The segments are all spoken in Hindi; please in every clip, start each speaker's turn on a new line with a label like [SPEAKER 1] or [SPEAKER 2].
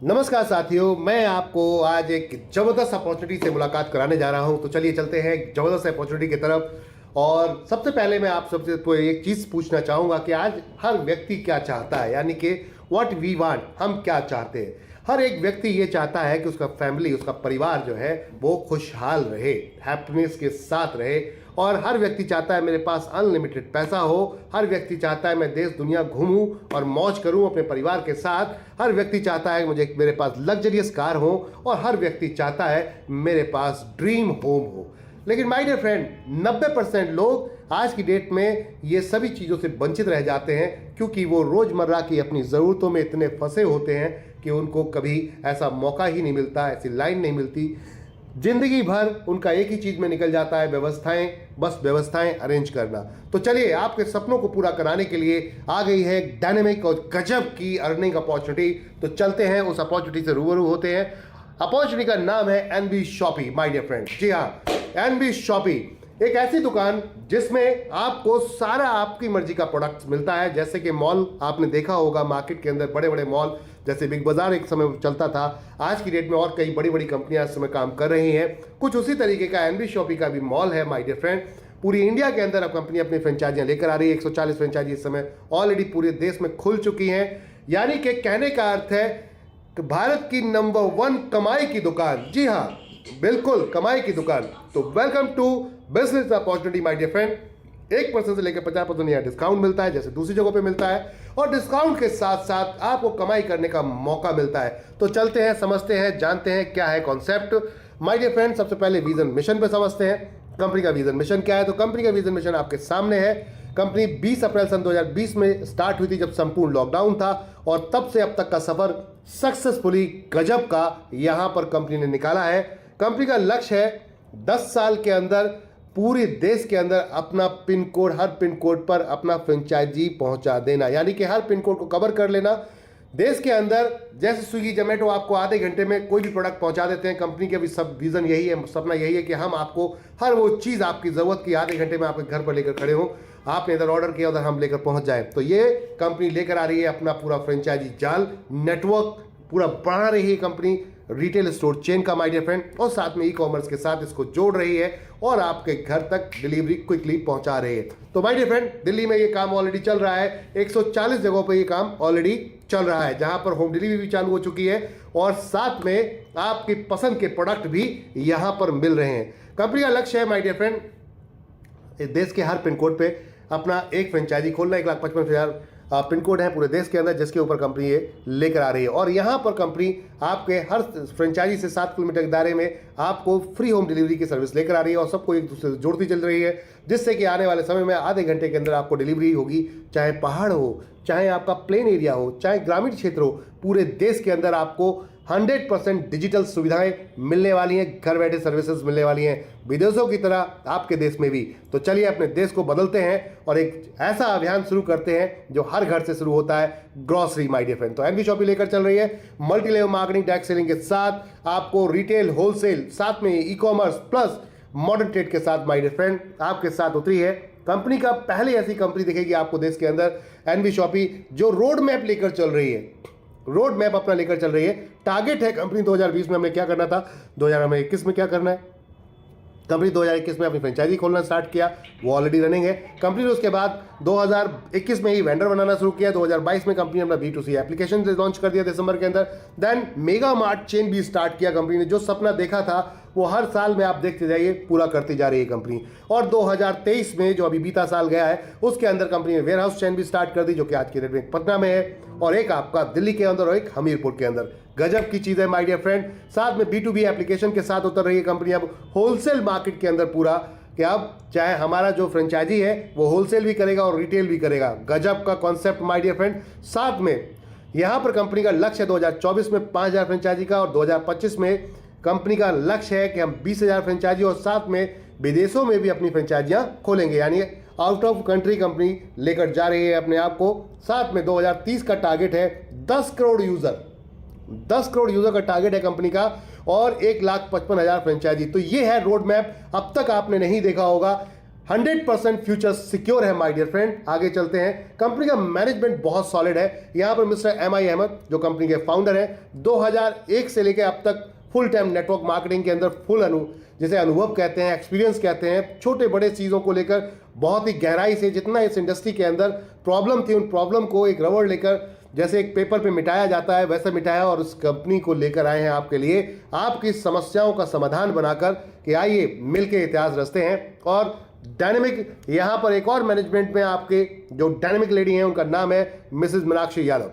[SPEAKER 1] नमस्कार साथियों, मैं आपको आज एक जबरदस्त अपॉर्चुनिटी से मुलाकात कराने जा रहा हूं। तो चलिए चलते हैं जबरदस्त अपॉर्चुनिटी की तरफ। और सबसे पहले मैं आप सबसे तो एक चीज़ पूछना चाहूँगा कि आज हर व्यक्ति क्या चाहता है, यानी कि व्हाट वी वांट, हम क्या चाहते हैं। हर एक व्यक्ति ये चाहता है कि उसका फैमिली, उसका परिवार जो है वो खुशहाल रहे, हैप्पीनेस के साथ रहे। और हर व्यक्ति चाहता है मेरे पास अनलिमिटेड पैसा हो। हर व्यक्ति चाहता है मैं देश दुनिया घूमूं और मौज करूं अपने परिवार के साथ। हर व्यक्ति चाहता है मुझे मेरे पास लग्जरियस कार हो। और हर व्यक्ति चाहता है मेरे पास ड्रीम होम हो। लेकिन माय डियर फ्रेंड, 90% लोग आज की डेट में ये सभी चीज़ों से वंचित रह जाते हैं, क्योंकि वो रोज़मर्रा की अपनी ज़रूरतों में इतने फंसे होते हैं कि उनको कभी ऐसा मौका ही नहीं मिलता, ऐसी लाइन नहीं मिलती। जिंदगी भर उनका एक ही चीज में निकल जाता है, व्यवस्थाएं, बस व्यवस्थाएं अरेंज करना। तो चलिए, आपके सपनों को पूरा कराने के लिए आ गई है डायनेमिक और गजब की अर्निंग अपॉर्चुनिटी। तो चलते हैं, उस अपॉर्चुनिटी से रूबरू होते हैं। अपॉर्चुनिटी का नाम है NB shoppy my dear friend. जी हाँ, एनबी शॉपी एक ऐसी दुकान जिसमें आपको सारा आपकी मर्जी का प्रोडक्ट्स मिलता है। जैसे कि मॉल आपने देखा होगा, मार्केट के अंदर बड़े बड़े मॉल जैसे बिग बाजार एक समय चलता था, आज की डेट में और कई बड़ी बड़ी कंपनियां इस समय काम कर रही हैं। कुछ उसी तरीके का एनबी शॉपी का भी मॉल है माय डियर फ्रेंड। पूरी इंडिया के अंदर अब कंपनी अपनी फ्रेंचाइजियां लेकर आ रही है। 140 फ्रेंचाइजी इस समय ऑलरेडी पूरे देश में खुल चुकी हैं। यानी कि कहने का अर्थ है कि भारत की नंबर 1 कमाई की दुकान, जी हाँ बिल्कुल कमाई की दुकान। तो welcome to business opportunity my dear friend. 1% से लेकर 50% यहाँ डिस्काउंट मिलता है, जैसे दूसरी जगहों पे मिलता है। और डिस्काउंट के साथ साथ आपको कमाई करने का मौका मिलता है। तो चलते हैं, समझते हैं, जानते हैं क्या है कॉन्सेप्ट माय डियर फ्रेंड। सबसे पहले विजन मिशन पे समझते हैं, कंपनी का विजन मिशन क्या है। तो कंपनी का विजन मिशन आपके सामने है। कंपनी 20 अप्रैल सन 2020 में स्टार्ट हुई थी, जब संपूर्ण लॉकडाउन था। और तब से अब तक का सफर सक्सेसफुली गजब का यहां पर कंपनी ने निकाला है। कंपनी का लक्ष्य है 10 साल के अंदर पूरे देश के अंदर अपना pin code, her pin code पर अपना फ्रेंचाइजी पहुंचा देना, यानी कि हर पिन कोड को कवर कर लेना देश के अंदर। जैसे स्विगी जोमेटो आपको आधे घंटे में कोई भी प्रोडक्ट पहुंचा देते हैं, कंपनी का भी सब विजन यही है, सपना यही है कि हम आपको हर वो चीज़ आपकी ज़रूरत की आधे घंटे में आपके घर पर लेकर खड़े हों। आपने इधर ऑर्डर किया, उधर हम लेकर पहुंच जाए। तो ये कंपनी लेकर आ रही है अपना पूरा फ्रेंचाइजी जाल नेटवर्क पूरा बढ़ा रही है कंपनी, रिटेल स्टोर चेन का माय डियर फ्रेंड। और साथ में ई कॉमर्स के साथ इसको जोड़ रही है और आपके घर तक डिलीवरी क्विकली पहुंचा रही है। तो माय डियर फ्रेंड, दिल्ली में ये काम ऑलरेडी चल रहा है। 140 जगहों पर ये काम ऑलरेडी चल रहा है, जहां पर होम डिलीवरी भी चालू हो चुकी है। और साथ में आपकी पसंद के प्रोडक्ट भी यहां पर मिल रहे हैं। कंपनी का लक्ष्य है माय डियर फ्रेंड, देश के हर पिन कोड पे अपना एक फ्रेंचाइजी खोलना। 1,55,000 पिन कोड है पूरे देश के अंदर, जिसके ऊपर कंपनी ये लेकर आ रही है। और यहाँ पर कंपनी आपके हर फ्रेंचाइजी से 7 किलोमीटर के दायरे में आपको फ्री होम डिलीवरी की सर्विस लेकर आ रही है। और सबको एक दूसरे से जोड़ती चल रही है, जिससे कि आने वाले समय में आधे घंटे के अंदर आपको डिलीवरी होगी। चाहे पहाड़ हो, चाहे आपका प्लेन एरिया हो, चाहे ग्रामीण क्षेत्र हो, पूरे देश के अंदर आपको 100% डिजिटल सुविधाएं मिलने वाली हैं, घर बैठे सर्विसेज मिलने वाली हैं, विदेशों की तरह आपके देश में भी। तो चलिए अपने देश को बदलते हैं और एक ऐसा अभियान शुरू करते हैं जो हर घर से शुरू होता है, ग्रॉसरी माय डियर फ्रेंड। तो एनबी शॉपी लेकर चल रही है multi level marketing, direct selling के साथ आपको रिटेल, होलसेल, साथ में e commerce plus modern trade के साथ माय डियर फ्रेंड आपके साथ उतरी है। कंपनी का पहले ऐसी कंपनी दिखेगी आपको देश के अंदर, एनबी शॉपी, जो रोड मैप लेकर चल रही है, रोड मैप अपना लेकर चल रही है। टारगेट है कंपनी 2020 में हमने क्या करना था, 2021 में क्या करना है। कंपनी 2021 में अपनी फ्रेंचाइजी खोलना स्टार्ट किया, वो ऑलरेडी रनिंग है। कंपनी ने उसके बाद 2021 में ही वेंडर बनाना शुरू किया। 2022 में कंपनी ने अपना B2C एप्लीकेशन लॉन्च कर दिया दिसंबर के अंदर। देन मेगा मार्ट चेन भी स्टार्ट किया कंपनी ने। जो सपना देखा था वो हर साल में आप देखते जाइए पूरा करती जा रही है कंपनी। और 2023 में जो अभी बीता साल गया है, उसके अंदर कंपनी ने वेयर हाउस चेन भी स्टार्ट कर दी, जो कि आज की डेट में पटना में है और एक आपका दिल्ली के अंदर और एक हमीरपुर के अंदर। गजब की चीज़ है माय डियर फ्रेंड। साथ में B2B एप्लीकेशन के साथ उतर रही है कंपनी अब होलसेल मार्केट के अंदर पूरा, कि अब चाहे हमारा जो फ्रेंचाइजी है वो होलसेल भी करेगा और रिटेल भी करेगा। गजब का कॉन्सेप्ट माय डियर फ्रेंड। साथ में यहाँ पर कंपनी का लक्ष्य है 2024 में 5,000 फ्रेंचाइजी का, और 2025 में कंपनी का लक्ष्य है कि हम 20,000 फ्रेंचाइजी और साथ में विदेशों में भी अपनी फ्रेंचाइजियाँ खोलेंगे। यानी आउट ऑफ कंट्री कंपनी लेकर जा रही है अपने आप को। साथ में 2030 का टारगेट है 10 करोड़ यूजर, 10 करोड़ यूजर का टारगेट है कंपनी का, और 1,55,000 फ्रेंचाइजी। तो ये है रोड मैप। अब तक आपने नहीं देखा होगा, 100% फ्यूचर सिक्योर है माय डियर फ्रेंड। आगे चलते हैं। कंपनी का मैनेजमेंट बहुत सॉलिड है। यहां पर मिस्टर MI अहमद जो कंपनी के फाउंडर हैं, 2001 से लेकर अब तक फुल टाइम नेटवर्क मार्केटिंग के अंदर फुल जिसे अनुभव कहते हैं, एक्सपीरियंस कहते हैं, छोटे बड़े चीज़ों को लेकर बहुत ही गहराई से, जितना इस इंडस्ट्री के अंदर प्रॉब्लम थी उन प्रॉब्लम को एक रबड़ लेकर जैसे एक पेपर पे मिटाया जाता है वैसे मिटाया और उस कंपनी को लेकर आए हैं आपके लिए, आपकी समस्याओं का समाधान बनाकर कि आइए मिलके इतिहास रचते हैं। और डायनेमिक यहाँ पर एक और मैनेजमेंट में आपके जो डायनेमिक लेडी हैं उनका नाम है Mrs Meenakshi Yadav.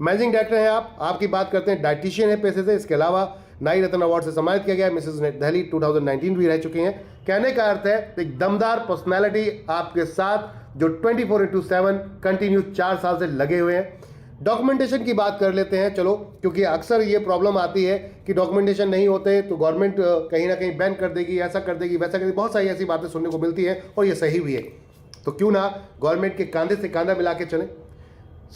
[SPEAKER 1] Managing director हैं आप। आपकी बात करते हैं डाइटिशियन है पेशे से, इसके अलावा नाई रत्न अवार्ड से सम्मानित किया गया है। मिसेज दिल्ली 2019 भी रह चुकी हैं। कहने का अर्थ है एक दमदार पर्सनैलिटी आपके साथ जो 24/7 कंटिन्यू 4 साल से लगे हुए हैं। डॉक्यूमेंटेशन की बात कर लेते हैं चलो, क्योंकि अक्सर ये प्रॉब्लम आती है कि डॉक्यूमेंटेशन नहीं होते तो गवर्नमेंट कहीं ना कहीं बैन कर देगी, ऐसा कर देगी, वैसा कर देगी, बहुत सारी ऐसी बातें सुनने को मिलती है और ये सही भी है। तो क्यों ना गवर्नमेंट के कंधे से कंधा मिला के चलें,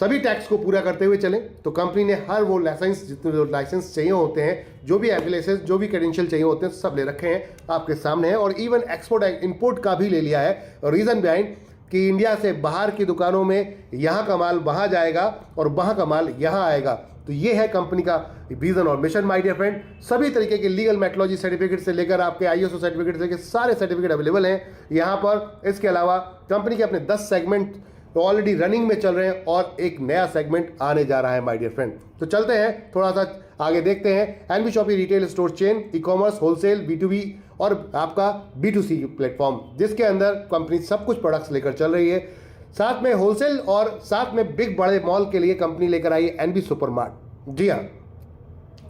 [SPEAKER 1] सभी टैक्स को पूरा करते हुए चलें। तो कंपनी ने हर वो लाइसेंस, जितने लाइसेंस चाहिए होते हैं, जो भी एग्रीलेसेंस, जो भी क्रेडेंशियल चाहिए होते हैं, सब ले रखे हैं आपके सामने है। और इवन एक्सपोर्ट इंपोर्ट का भी ले लिया है। रीज़न बिहाइंड कि इंडिया से बाहर की दुकानों में यहाँ का माल वहाँ जाएगा और वहाँ का माल यहाँ आएगा। तो ये है कंपनी का विजन और मिशन माय डियर फ्रेंड। सभी तरीके के लीगल मेट्रोलॉजी सर्टिफिकेट से लेकर आपके ISO सर्टिफिकेट से लेकर सारे सर्टिफिकेट अवेलेबल हैं यहाँ पर। इसके अलावा कंपनी के अपने 10 सेगमेंट तो ऑलरेडी रनिंग में चल रहे हैं और एक नया सेगमेंट आने जा रहा है माय डियर फ्रेंड। तो चलते हैं थोड़ा सा आगे देखते हैं। NB Shoppe retail store chain, e-commerce, wholesale, B2B और आपका B2C प्लेटफॉर्म, जिसके अंदर कंपनी सब कुछ प्रोडक्ट्स लेकर चल रही है। साथ में होलसेल और साथ में बिग बड़े मॉल के लिए कंपनी लेकर आई है NB सुपरमार्ट। जी हाँ,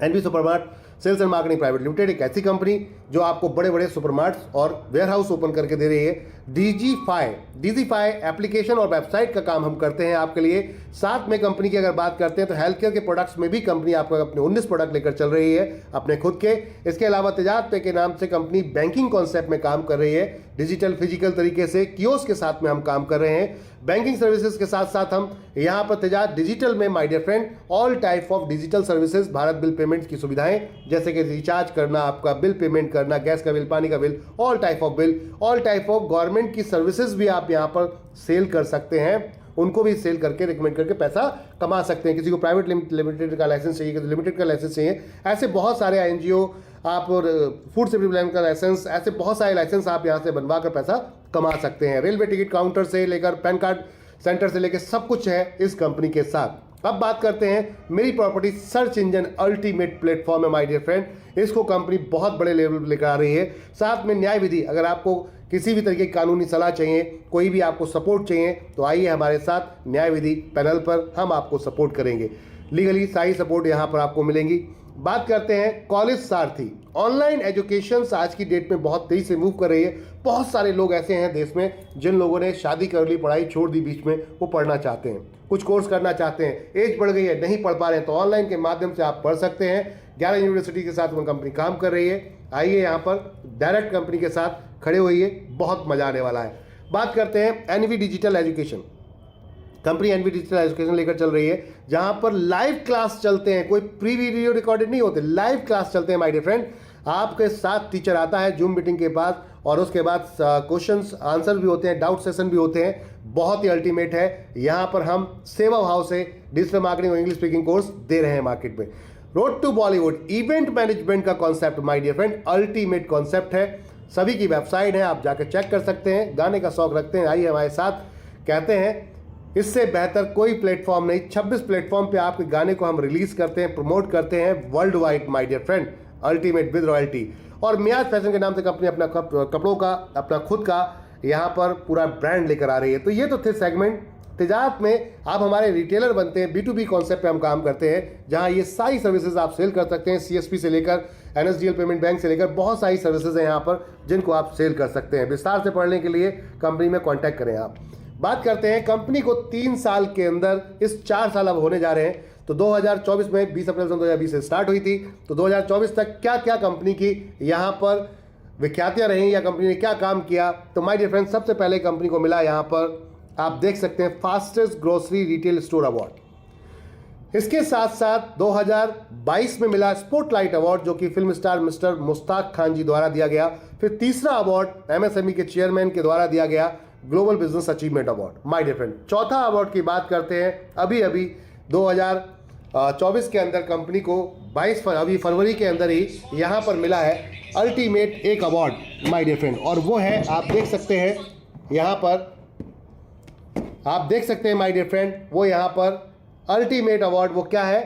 [SPEAKER 1] NB Supermart sales and marketing private limited एक ऐसी कंपनी जो आपको बड़े बड़े सुपरमार्ट्स और वेयरहाउस ओपन करके दे रही है। डीजीफाई एप्लीकेशन और वेबसाइट का काम हम करते हैं आपके लिए। साथ में कंपनी की अगर बात करते हैं तो हेल्थ केयर के प्रोडक्ट्स में भी कंपनी आपको अपने 19 प्रोडक्ट लेकर चल रही है अपने खुद के। इसके अलावा तेजाब पे के नाम से कंपनी बैंकिंग कॉन्सेप्ट में काम कर रही है। डिजिटल फिजिकल तरीके से कियोस्क के साथ में हम काम कर रहे हैं। बैंकिंग सर्विसेज के साथ साथ हम यहाँ पर तेजाब डिजिटल में my dear friend all type of digital services, Bharat bill payment की सुविधाएं, जैसे कि रिचार्ज करना, आपका बिल पेमेंट करना, गैस का बिल, पानी का bill, all type of bill, all type of government की सर्विसेज भी आप यहाँ पर सेल कर सकते हैं। उनको भी सेल करके रिकमेंड करके पैसा कमा सकते हैं। किसी को प्राइवेट लिमिटेड का लाइसेंस चाहिए, किसी लिमिटेड का लाइसेंस चाहिए, ऐसे बहुत सारे INGO आप और फूड सेफ्टी प्लान का लाइसेंस, ऐसे बहुत सारे लाइसेंस आप यहाँ से बनवा कर पैसा कमा सकते हैं। रेलवे टिकट काउंटर से लेकर पैन कार्ड सेंटर से लेकर सब कुछ है इस कंपनी के साथ। अब बात करते हैं मेरी property search engine ultimate platform है माय डियर फ्रेंड। इसको कंपनी बहुत बड़े लेवल पर लेकर आ रही है। साथ में न्याय विधि, अगर आपको किसी भी तरीके की कानूनी सलाह चाहिए, कोई भी आपको सपोर्ट चाहिए, तो आइए हमारे साथ न्याय विधि पैनल पर, हम आपको सपोर्ट करेंगे। लीगली सारी सपोर्ट यहाँ पर आपको मिलेंगी। बात करते हैं कॉलेज सारथी। ऑनलाइन एजुकेशन आज की डेट में बहुत तेजी से मूव कर रही है। बहुत सारे लोग ऐसे हैं देश में जिन लोगों ने शादी कर ली, पढ़ाई छोड़ दी बीच में, वो पढ़ना चाहते हैं, कुछ कोर्स करना चाहते हैं, एज बढ़ गई है, नहीं पढ़ पा रहे हैं, तो ऑनलाइन के माध्यम से आप पढ़ सकते हैं। 11 यूनिवर्सिटी के साथ वो कंपनी काम कर रही है। आइए यहाँ पर डायरेक्ट कंपनी के साथ खड़े होइए, बहुत मजा आने वाला है। बात करते हैं NV digital education. Company NV digital education लेकर चल रही है, जहां पर लाइव क्लास चलते हैं, कोई प्री वीडियो रिकॉर्डेड नहीं होते, लाइव क्लास चलते हैं माय डियर फ्रेंड। आपके साथ टीचर आता है जूम मीटिंग के बाद और उसके बाद क्वेश्चंस आंसर भी होते हैं, डाउट सेशन भी होते हैं। बहुत ही अल्टीमेट है। यहाँ पर हम सेवा भाव से डिजिटल मार्केटिंग और इंग्लिश स्पीकिंग कोर्स दे रहे हैं मार्केट में। Road to Bollywood event management का concept my dear friend ultimate concept है। सभी की वेबसाइट है, आप जाकर चेक कर सकते हैं। गाने का शौक रखते हैं, आइए हमारे साथ। कहते हैं इससे बेहतर कोई प्लेटफॉर्म नहीं। 26 प्लेटफॉर्म पे आपके गाने को हम रिलीज करते हैं, प्रमोट करते हैं world wide my dear friend, ultimate with royalty. और मियाज फैशन के नाम से कंपनी अपना कपड़ों का, अपना खुद का यहाँ पर पूरा ब्रांड लेकर आ रही है। तो ये तो थे सेगमेंट। तिजारत में आप हमारे रिटेलर बनते हैं। B2B कॉन्सेप्ट पे हम काम करते हैं, जहाँ ये सारी सर्विसेज आप सेल कर सकते हैं। CSP से लेकर NSDL पेमेंट बैंक से लेकर बहुत सारी सर्विसेज हैं यहाँ पर जिनको आप सेल कर सकते हैं। विस्तार से पढ़ने के लिए कंपनी में कॉन्टैक्ट करें आप। बात करते हैं कंपनी को 3 साल के अंदर, इस 4 साल अब होने जा रहे हैं। तो 2024 में 20 अप्रैल 2020 से स्टार्ट हुई थी, तो 2024 तक क्या क्या कंपनी की यहाँ पर विख्यातियाँ रहीं या कंपनी ने क्या काम किया। तो माय डियर फ्रेंड्स, सबसे पहले कंपनी को मिला यहाँ पर आप देख सकते हैं fastest grocery retail store award. इसके साथ साथ 2022 में मिला स्पॉटलाइट अवार्ड, जो कि film star mister Mushtaq Khan ji द्वारा दिया गया फिर तीसरा अवार्ड एमएसएमई के चेयरमैन के द्वारा दिया गया global business achievement award my dear friend. चौथा अवार्ड की बात करते हैं, अभी 2024 के अंदर कंपनी को 22 फरवरी के अंदर ही यहाँ पर मिला है अल्टीमेट एक अवार्ड माय डियर फ्रेंड, और वो है आप देख सकते हैं यहाँ पर, आप देख सकते हैं माय डियर फ्रेंड, वो यहाँ पर अल्टीमेट अवार्ड वो क्या है,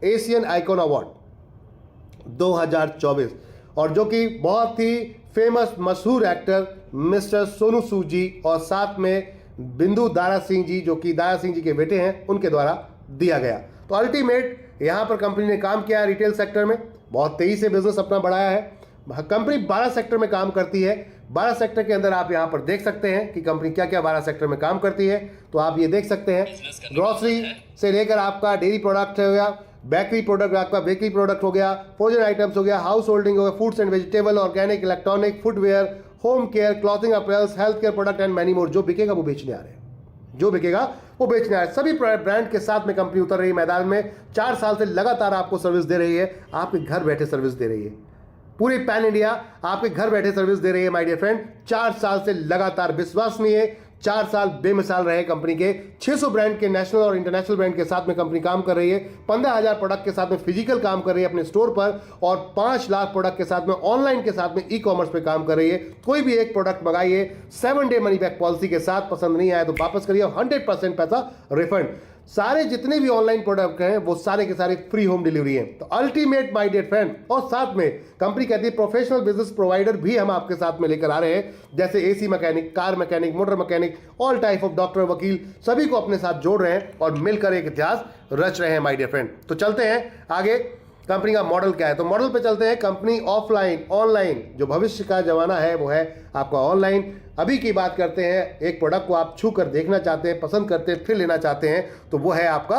[SPEAKER 1] एशियन आइकॉन अवार्ड 2024, और जो कि बहुत ही फेमस मशहूर एक्टर मिस्टर सोनू सूद जी और साथ में बिंदु दारा सिंह जी, जो कि दारा सिंह जी के बेटे हैं, उनके द्वारा दिया गया। तो अल्टीमेट यहाँ पर कंपनी ने काम किया है रिटेल सेक्टर में, बहुत तेजी से बिजनेस अपना बढ़ाया है। कंपनी 12 सेक्टर में काम करती है। 12 सेक्टर के अंदर आप यहाँ पर देख सकते हैं कि कंपनी क्या क्या 12 सेक्टर में काम करती है। तो आप ये देख सकते हैं, ग्रोसरी से लेकर आपका डेयरी प्रोडक्ट हो गया, बेकरी प्रोडक्ट आपका बेकरी प्रोडक्ट हो गया, फ्रोजन आइटम्स हो गया, हाउस होल्डिंग हो गया, foods and vegetable, organic, electronic, footwear, home care, clothing appears, health care product and many more. जो बिकेगा वो बेचने आ रहे हैं, जो बिकेगा वो बेचने आ रहे हैं। सभी ब्रांड के साथ में कंपनी उतर रही है मैदान में। 4 साल से लगातार आपको सर्विस दे रही है, आपके घर बैठे सर्विस दे रही है, पूरी पैन इंडिया आपके घर बैठे सर्विस दे रही है माय डियर फ्रेंड। 4 साल से लगातार, विश्वसनीय 4 साल बेमिसाल रहे कंपनी के। 600 ब्रांड के नेशनल और इंटरनेशनल ब्रांड के साथ में कंपनी काम कर रही है। 15,000 प्रोडक्ट के साथ में फिजिकल काम कर रही है अपने स्टोर पर, और 5 लाख प्रोडक्ट के साथ में ऑनलाइन के साथ में ई कॉमर्स पे काम कर रही है। कोई भी एक प्रोडक्ट मंगाइए 7 डे मनी बैक पॉलिसी के साथ, पसंद नहीं आया तो वापस करिए, 100% पैसा रिफंड। सारे जितने भी ऑनलाइन प्रोडक्ट हैं वो सारे के सारे फ्री होम डिलीवरी हैं। तो अल्टीमेट माय डियर फ्रेंड, और साथ में कंपनी कहती है प्रोफेशनल बिजनेस प्रोवाइडर भी हम आपके साथ में लेकर आ रहे हैं, जैसे AC mechanic, car mechanic, motor mechanic, all type of doctor, वकील, सभी को अपने साथ जोड़ रहे हैं और मिलकर एक इतिहास रच रहे हैं माय डियर फ्रेंड। तो चलते हैं आगे, कंपनी का मॉडल क्या है, तो मॉडल पे चलते हैं। कंपनी ऑफलाइन ऑनलाइन, जो भविष्य का जमाना है वो है आपका ऑनलाइन। अभी की बात करते हैं, एक प्रोडक्ट को आप छू कर देखना चाहते हैं, पसंद करते हैं, फिर लेना चाहते हैं, तो वो है आपका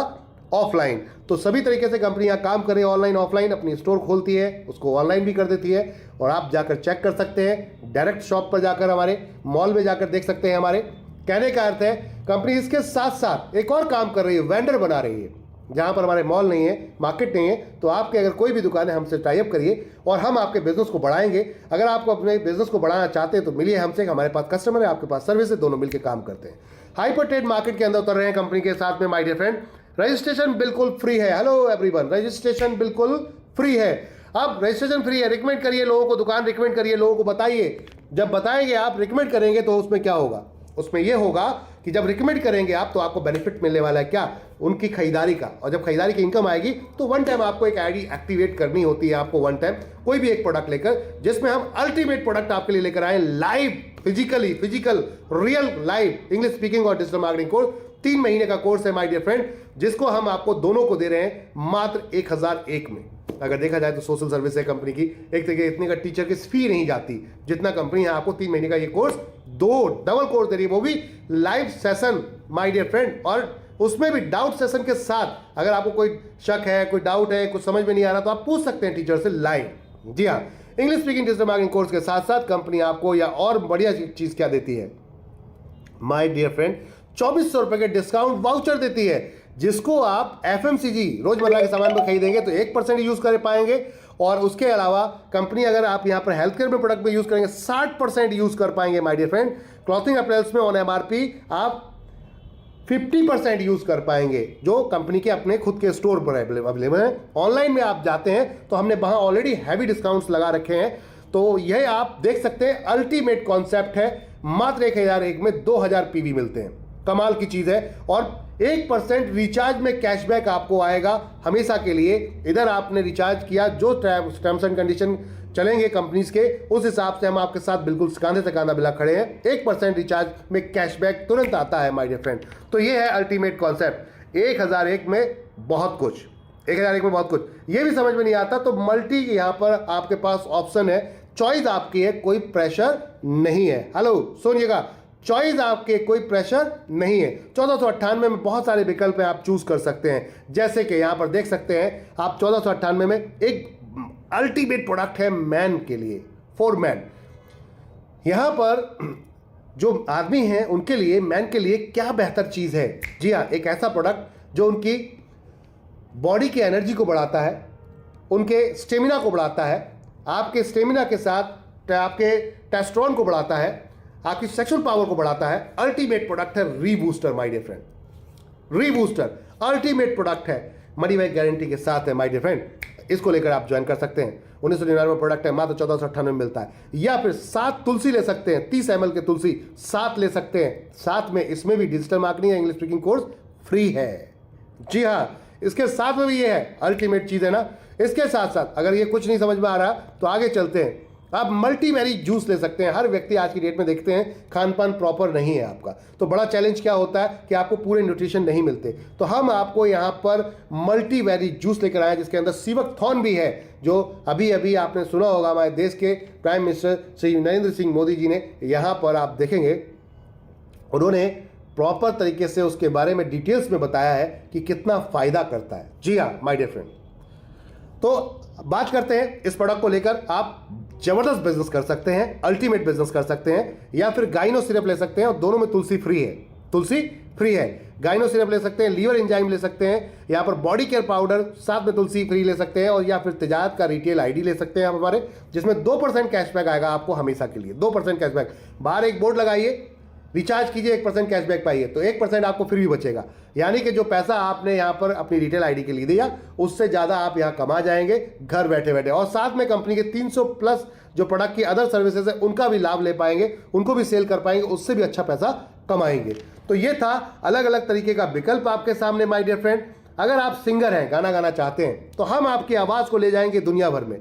[SPEAKER 1] ऑफलाइन। तो सभी तरीके से कंपनी यहाँ काम करे, ऑनलाइन ऑफलाइन, अपनी स्टोर खोलती है, उसको ऑनलाइन भी कर देती है, और आप जाकर चेक कर सकते हैं, डायरेक्ट शॉप पर जाकर, हमारे मॉल में जाकर देख सकते हैं। हमारे कहने का अर्थ है कंपनी इसके साथ साथ एक और काम कर रही है, वेंडर बना रही है। जहाँ पर हमारे मॉल नहीं है, मार्केट नहीं है, तो आपके अगर कोई भी दुकान है, हमसे टाई अप करिए और हम आपके बिजनेस को बढ़ाएंगे। अगर आपको अपने बिजनेस को बढ़ाना चाहते हैं तो मिलिए हमसे, हमारे पास कस्टमर है, आपके पास सर्विस है, दोनों मिलकर काम करते हैं। हाइपर ट्रेड मार्केट के अंदर उतर रहे हैं कंपनी के साथ में माय डियर फ्रेंड। रजिस्ट्रेशन बिल्कुल फ्री है। हेलो एवरीवन, रजिस्ट्रेशन बिल्कुल फ्री है। अब रजिस्ट्रेशन फ्री है, रिकमेंड करिए लोगों को, दुकान रिकमेंड करिए लोगों को, बताइए। जब बताएंगे आप, रिकमेंड करेंगे, तो उसमें क्या होगा, उसमें यह होगा कि जब रिकमेंड करेंगे आप तो आपको बेनिफिट मिलने वाला है, क्या, उनकी खरीदारी का। और जब खरीदारी की इनकम आएगी तो वन टाइम आपको एक आईडी एक्टिवेट करनी होती है, आपको वन टाइम कोई भी एक प्रोडक्ट लेकर, जिसमें हम अल्टीमेट प्रोडक्ट आपके लिए लेकर आए, live, physical real live English speaking और डिजिटल मार्केटिंग कोर्स। 3 महीने का कोर्स है माय डियर फ्रेंड, जिसको हम आपको दोनों को दे रहे हैं मात्र 1001 में। अगर देखा जाए तो सोशल सर्विस है कंपनी की, एक तरीके इतने का टीचर की फी नहीं जाती जितना कंपनी है आपको 3 महीने का ये कोर्स, 2 डबल कोर्स दे रही है, वो भी live session my dear friend, और उसमें भी डाउट सेशन के साथ। अगर आपको कोई शक है, कोई डाउट है, कुछ समझ में नहीं आ रहा, तो आप पूछ सकते हैं टीचर से लाइव। जी हाँ, English speaking digital marketing course के साथ साथ कंपनी आपको या और बढ़िया चीज क्या देती है माय डियर फ्रेंड, 2400 रुपए के डिस्काउंट वाउचर देती है, जिसको आप एफएमसीजी रोजमर्रा के सामान में खरीदेंगे तो 1% यूज कर पाएंगे, और उसके अलावा कंपनी अगर आप यहां पर हेल्थ केयर में प्रोडक्ट में यूज करेंगे 60% यूज कर पाएंगे my dear friend. Clothing apparels में ऑन एमआरपी आप 50% यूज कर पाएंगे, जो कंपनी के अपने खुद के स्टोर पर अवेलेबल है। ऑनलाइन में आप जाते हैं तो हमने वहां ऑलरेडी हैवी डिस्काउंट्स लगा रखे हैं, तो यह आप देख सकते हैं, अल्टीमेट कॉन्सेप्ट है। मात्र 1001 में 2000 पीवी मिलते हैं, कमाल की चीज है। और 1% रिचार्ज में कैशबैक आपको आएगा हमेशा के लिए। इधर आपने रिचार्ज किया, जो टर्म्स एंड कंडीशन चलेंगे कंपनीज के, उस हिसाब से हम आपके साथ बिल्कुल कांधे से कांधा मिला खड़े हैं। 1% रिचार्ज में कैशबैक तुरंत आता है माय डियर फ्रेंड। तो ये है अल्टीमेट कॉन्सेप्ट। 1001 में बहुत कुछ, 1001 में बहुत कुछ। ये भी समझ में नहीं आता तो मल्टी यहाँ पर आपके पास ऑप्शन है, चॉइस आपकी है, कोई प्रेशर नहीं है। हेलो सुनिएगा, चॉइस आपके, कोई प्रेशर नहीं है। 1498 में बहुत सारे विकल्प हैं, आप चूज कर सकते हैं। जैसे कि यहां पर देख सकते हैं आप, 1498 में एक अल्टीमेट प्रोडक्ट है मैन के लिए, फॉर मैन। यहां पर जो आदमी हैं उनके लिए, मैन के लिए क्या बेहतर चीज है। जी हाँ, एक ऐसा प्रोडक्ट जो उनकी बॉडी की एनर्जी को बढ़ाता है, उनके स्टेमिना को बढ़ाता है। आपके स्टेमिना के साथ आपके टेस्टोस्टेरोन को बढ़ाता है, आपकी सेक्सुअल पावर को बढ़ाता है। अल्टीमेट प्रोडक्ट है rebooster my dear friend. Rebooster ultimate product है, मनी बैक गारंटी के साथ है माय डियर फ्रेंड। इसको लेकर आप ज्वाइन कर सकते हैं। 1999 प्रोडक्ट है, मात्र 1498 में मिलता है। या फिर 7 तुलसी ले सकते हैं, 30 ml के तुलसी 7 ले सकते हैं। साथ में इसमें भी डिजिटल मार्केटिंग या इंग्लिश स्पीकिंग कोर्स फ्री है। जी हाँ, इसके साथ में भी ये है, अल्टीमेट चीज़ है ना। इसके साथ साथ अगर ये कुछ नहीं समझ में आ रहा तो आगे चलते हैं। आप मल्टीबेरी जूस ले सकते हैं। हर व्यक्ति आज की डेट में देखते हैं खान पान प्रॉपर नहीं है आपका, तो बड़ा चैलेंज क्या होता है कि आपको पूरे न्यूट्रिशन नहीं मिलते। तो हम आपको यहाँ पर मल्टीबेरी जूस लेकर आए जिसके अंदर सीवकथॉर्न भी है, जो अभी अभी आपने सुना होगा हमारे देश के प्राइम मिनिस्टर श्री नरेंद्र सिंह मोदी जी ने यहाँ पर आप देखेंगे उन्होंने प्रॉपर तरीके से उसके बारे में डिटेल्स में बताया है कि कितना फायदा करता है। जी हाँ माय डियर फ्रेंड, तो बात करते हैं इस प्रोडक्ट को लेकर। आप जबरदस्त बिजनेस कर सकते हैं, अल्टीमेट बिजनेस कर सकते हैं, या फिर गाइनो सिरप ले सकते हैं और दोनों में तुलसी फ्री है। तुलसी फ्री है, गाइनो सिरप ले सकते हैं, लीवर एंजाइम ले सकते हैं, यहाँ पर बॉडी केयर पाउडर साथ में तुलसी फ्री ले सकते हैं, और या फिर तिजारत का रिटेल आईडी ले सकते हैं आप हमारे, जिसमें 2% कैशबैक आएगा आपको हमेशा के लिए। 2% कैशबैक, बाहर एक बोर्ड लगाइए, रिचार्ज कीजिए 1% कैशबैक पाइए, तो 1% आपको फ्री भी बचेगा। यानी कि जो पैसा आपने यहाँ पर अपनी रिटेल आईडी के लिए दिया उससे ज़्यादा आप यहाँ कमा जाएंगे घर बैठे बैठे। और साथ में कंपनी के 300 प्लस जो प्रोडक्ट की अदर सर्विसेज है उनका भी लाभ ले पाएंगे, उनको भी सेल कर पाएंगे, उससे भी अच्छा पैसा कमाएंगे। तो ये था अलग अलग तरीके का विकल्प आपके सामने माय डियर फ्रेंड। अगर आप सिंगर हैं, गाना गाना चाहते हैं, तो हम आपकी आवाज़ को ले जाएंगे दुनिया भर में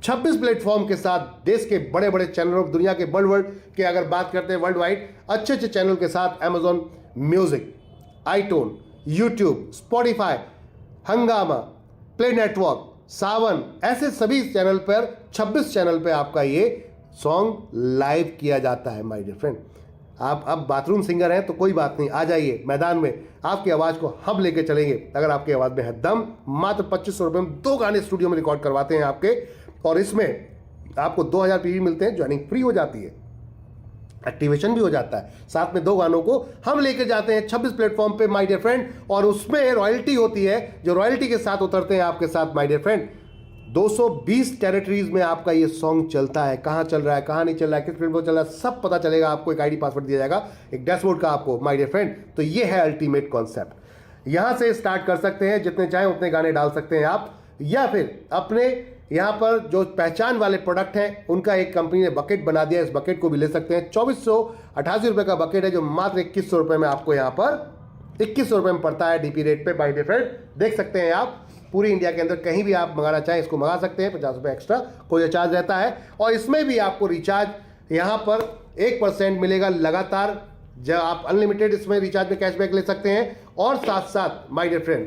[SPEAKER 1] 26 प्लेटफॉर्म के साथ, देश के बड़े बड़े चैनलों, दुनिया के वर्ल्ड के अगर बात करते हैं वर्ल्ड वाइड अच्छे अच्छे चैनल के साथ, अमेजॉन म्यूजिक, आईटोन, यूट्यूब, स्पॉटिफाई, हंगामा, प्ले नेटवर्क, सावन, ऐसे सभी चैनल पर 26 चैनल पे आपका ये सॉन्ग लाइव किया जाता है माय डियर फ्रेंड। आप अब बाथरूम सिंगर हैं तो कोई बात नहीं, आ जाइए मैदान में, आपकी आवाज़ को हम लेके चलेंगे। अगर आपकी आवाज़ में है दम, मात्र 2500 रुपये में 2 गाने स्टूडियो में रिकॉर्ड करवाते हैं आपके, और इसमें आपको 2000 पीवी मिलते हैं, ज्वाइनिंग फ्री हो जाती है, एक्टिवेशन भी हो जाता है, साथ में 2 गानों को हम लेकर जाते हैं 26 प्लेटफॉर्म पे माय डियर फ्रेंड, और उसमें रॉयल्टी होती है, जो रॉयल्टी के साथ उतरते हैं आपके साथ माय डियर फ्रेंड। 220 टेरिटरीज में आपका ये सॉन्ग चलता है, कहाँ चल रहा है, कहाँ नहीं चल रहा है, किस प्लेटफॉर्म चल रहा है, सब पता चलेगा आपको। एक आईडी पासवर्ड दिया जाएगा, एक डैशबोर्ड का आपको माय डियर फ्रेंड। तो ये है अल्टीमेट कॉन्सेप्ट। यहाँ से स्टार्ट कर सकते हैं, जितने चाहें उतने गाने डाल सकते हैं आप, या फिर अपने यहाँ पर जो पहचान वाले प्रोडक्ट हैं उनका एक कंपनी ने बकेट बना दिया, इस बकेट को भी ले सकते हैं। 2488 रुपये का बकेट है, जो मात्र 2100 रुपये में आपको यहाँ पर 2100 रुपये में पड़ता है डीपी रेट पे माय डियर फ्रेंड। देख सकते हैं आप, पूरी इंडिया के अंदर कहीं भी आप मंगाना चाहें इसको मंगा सकते हैं। 50 रुपये एक्स्ट्रा कोई चार्ज रहता है, और इसमें भी आपको रिचार्ज यहाँ पर 1% मिलेगा लगातार, जब आप अनलिमिटेड इसमें रिचार्ज में कैशबैक ले सकते हैं। और साथ साथ माय डियर फ्रेंड,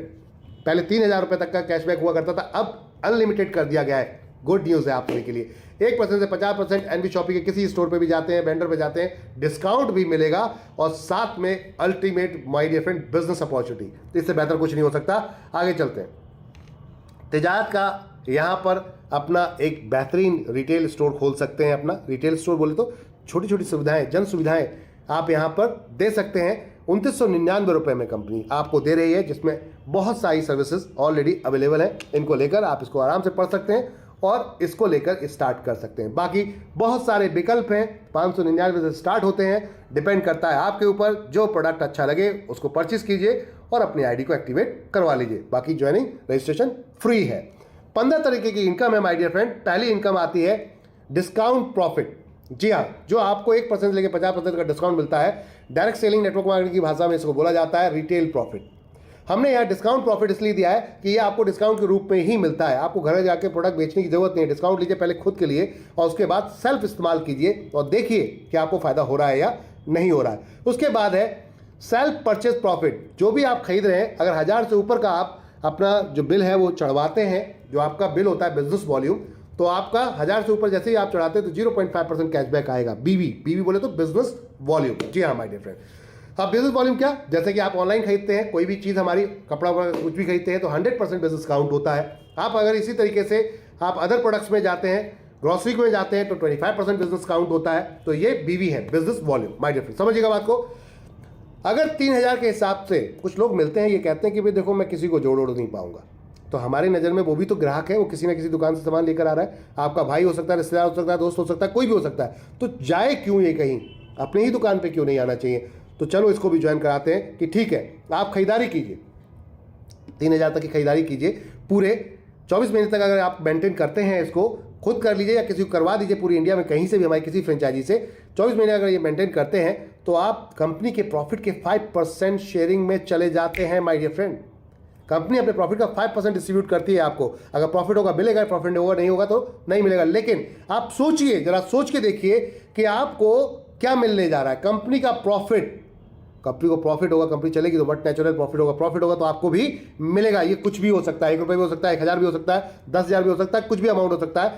[SPEAKER 1] पहले 3000 रुपये तक का कैशबैक हुआ करता था, अब अनलिमिटेड कर दिया गया है। गुड न्यूज़ है आप सभी के लिए। 1% से 50% एनबी शॉपिंग के किसी स्टोर पे भी जाते हैं, वेंडर पे जाते हैं, डिस्काउंट भी मिलेगा, और साथ में ultimate my dear friend business opportunity. इससे बेहतर कुछ नहीं हो सकता। आगे चलते हैं। तिजारत का यहाँ पर अपना एक बेहतरीन रिटेल स्टोर खोल सकते हैं। अपना रिटेल स्टोर बोले तो छोटी छोटी सुविधाएं, जन सुविधाएं आप यहाँ पर दे सकते हैं। 2999 रुपये में कंपनी आपको दे रही है, जिसमें बहुत सारी सर्विसेज ऑलरेडी अवेलेबल हैं। इनको लेकर आप इसको आराम से पढ़ सकते हैं और इसको लेकर स्टार्ट कर सकते हैं। बाकी बहुत सारे विकल्प हैं, 599 से स्टार्ट होते हैं। डिपेंड करता है आपके ऊपर, जो प्रोडक्ट अच्छा लगे उसको परचेज कीजिए और अपनी आईडी को एक्टिवेट करवा लीजिए। बाकी ज्वाइनिंग रजिस्ट्रेशन फ्री है। 15 तरीके की इनकम है माय डियर फ्रेंड। पहली इनकम आती है डिस्काउंट प्रॉफिट। जी हाँ, जो आपको 1% लेके 50% का डिस्काउंट मिलता है। डायरेक्ट सेलिंग नेटवर्क मार्केटिंग की भाषा में इसको बोला जाता है रिटेल प्रॉफिट। हमने यहाँ डिस्काउंट प्रॉफिट इसलिए दिया है कि ये आपको डिस्काउंट के रूप में ही मिलता है। आपको घर जाके प्रोडक्ट बेचने की जरूरत नहीं है। डिस्काउंट लीजिए पहले खुद के लिए, और उसके बाद सेल्फ इस्तेमाल कीजिए और देखिए कि आपको फायदा हो रहा है या नहीं हो रहा है। उसके बाद है सेल्फ परचेज प्रॉफिट। जो भी आप खरीद रहे हैं, अगर 1000 से ऊपर का आप अपना जो बिल है वो चढ़वाते हैं, जो आपका बिल होता है बिजनेस वॉल्यूम, तो आपका 1000 से ऊपर जैसे ही आप चढ़ाते हैं तो 0.5% कैशबैक आएगा। बीवी बोले तो बिजनेस वॉल्यूम। जी हाँ माय डियर फ्रेंड। अब बिजनेस वॉल्यूम क्या, जैसे कि आप ऑनलाइन खरीदते हैं कोई भी चीज़, हमारी कपड़ा कुछ भी खरीदते हैं तो 100% बिजनेस काउंट होता है। आप अगर इसी तरीके से आप अदर प्रोडक्ट्स में जाते हैं, ग्रॉसरी में जाते हैं, तो 25% बिजनेस काउंट होता है। तो ये बीवी है, business volume my dear friend. समझिएगा बात को। अगर 3000 के हिसाब से कुछ लोग मिलते हैं, ये कहते हैं कि भाई देखो मैं किसी को जोड़ नहीं पाऊंगा, तो हमारी नज़र में वो भी तो ग्राहक है, वो किसी ना किसी दुकान से सामान लेकर आ रहा है। आपका भाई हो सकता है, रिश्तेदार हो सकता है, दोस्त हो सकता है, कोई भी हो सकता है। तो जाए क्यों ये कहीं, अपने ही दुकान पे क्यों नहीं आना चाहिए। तो चलो इसको भी ज्वाइन कराते हैं कि ठीक है आप खरीदारी कीजिए, 3,000 तक की खरीदारी कीजिए। पूरे 24 महीने तक अगर आप मेंटेन करते हैं, इसको खुद कर लीजिए या किसी को करवा दीजिए, पूरी इंडिया में कहीं से भी हमारी किसी फ्रेंचाइजी से 24 महीने अगर ये मेंटेन करते हैं तो आप कंपनी के प्रॉफिट के 5% शेयरिंग में चले जाते हैं माय डियर फ्रेंड। कंपनी अपने प्रॉफिट का 5% डिस्ट्रीब्यूट करती है आपको। अगर प्रॉफिट होगा मिलेगा, प्रॉफिट होगा नहीं होगा तो नहीं मिलेगा। लेकिन आप सोचिए, जरा सोच के देखिए कि आपको क्या मिलने जा रहा है। कंपनी का प्रॉफिट, कंपनी को प्रॉफिट होगा, कंपनी चलेगी तो बट नेचुरल प्रॉफिट होगा, प्रॉफिट होगा तो आपको भी मिलेगा। ये कुछ भी हो सकता है, 1 रुपये भी हो सकता है, 1,000 भी हो सकता है, 10,000 भी हो सकता है, कुछ भी अमाउंट हो सकता है।